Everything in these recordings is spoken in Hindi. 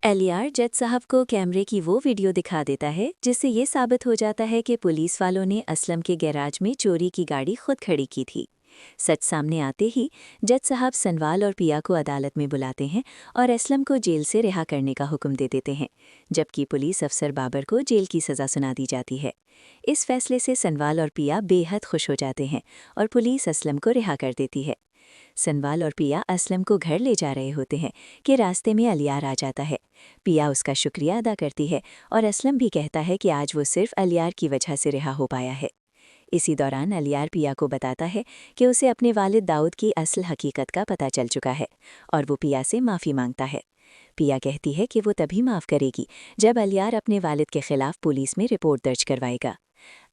एलियार जज साहब को कैमरे की वो वीडियो दिखा देता है जिससे ये साबित हो जाता है कि पुलिस वालों ने असलम के गैराज में चोरी की गाड़ी खुद खड़ी की थी। सच सामने आते ही जज साहब सनवाल और पिया को अदालत में बुलाते हैं और असलम को जेल से रिहा करने का हुक्म दे देते हैं, जबकि पुलिस अफसर बाबर को जेल की सज़ा सुना दी जाती है। इस फैसले से सनवाल और पिया बेहद खुश हो जाते हैं और पुलिस असलम को रिहा कर देती है। सनवाल और पिया असलम को घर ले जा रहे होते हैं कि रास्ते में अलियार आ जाता है। पिया उसका शुक्रिया अदा करती है और असलम भी कहता है कि आज वो सिर्फ अलियार की वजह से रिहा हो पाया है। इसी दौरान अलियार पिया को बताता है कि उसे अपने वालिद दाऊद की असल हकीकत का पता चल चुका है और वो पिया से माफ़ी मांगता है। पिया कहती है कि वो तभी माफ़ करेगी जब अलियार अपने वालिद के खिलाफ पुलिस में रिपोर्ट दर्ज करवाएगा।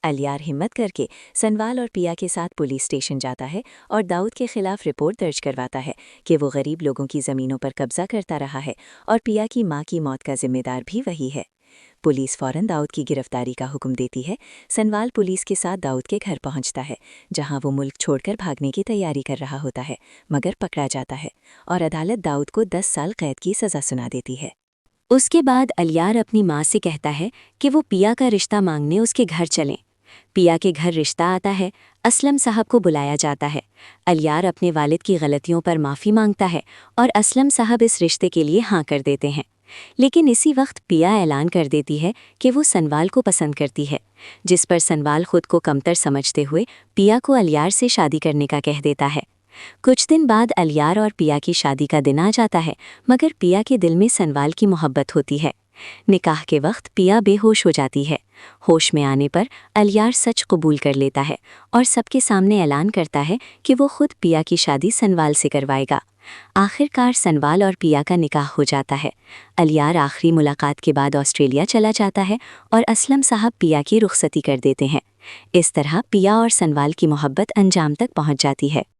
अलियार हिम्मत करके सनवाल और पिया के साथ पुलिस स्टेशन जाता है और दाऊद के खिलाफ रिपोर्ट दर्ज करवाता है कि वो गरीब लोगों की ज़मीनों पर कब्जा करता रहा है और पिया की मां की मौत का जिम्मेदार भी वही है। पुलिस फौरन दाऊद की गिरफ्तारी का हुक्म देती है। सनवाल पुलिस के साथ दाऊद के घर पहुंचता है, जहां वो मुल्क छोड़कर भागने की तैयारी कर रहा होता है, मगर पकड़ा जाता है और अदालत दाऊद को 10 साल कैद की सज़ा सुना देती है। उसके बाद अलियार अपनी माँ से कहता है कि वो पिया का रिश्ता मांगने उसके घर चलें। पिया के घर रिश्ता आता है। असलम साहब को बुलाया जाता है। अलियार अपने वालिद की गलतियों पर माफ़ी मांगता है और असलम साहब इस रिश्ते के लिए हाँ कर देते हैं। लेकिन इसी वक्त पिया ऐलान कर देती है कि वो सनवाल को पसंद करती है, जिस पर सनवाल खुद को कमतर समझते हुए पिया को अलियार से शादी करने का कह देता है। कुछ दिन बाद अलियार और पिया की शादी का दिन आ जाता है, मगर पिया के दिल में सनवाल की मोहब्बत होती है। निकाह के वक्त पिया बेहोश हो जाती है। होश में आने पर अलियार सच कबूल कर लेता है और सबके सामने ऐलान करता है कि वो खुद पिया की शादी सनवाल से करवाएगा। आखिरकार सनवाल और पिया का निकाह हो जाता है। अलियार आखिरी मुलाकात के बाद ऑस्ट्रेलिया चला जाता है और असलम साहब पिया की रुखसती कर देते हैं। इस तरह पिया और सनवाल की मोहब्बत अंजाम तक पहुंच जाती है।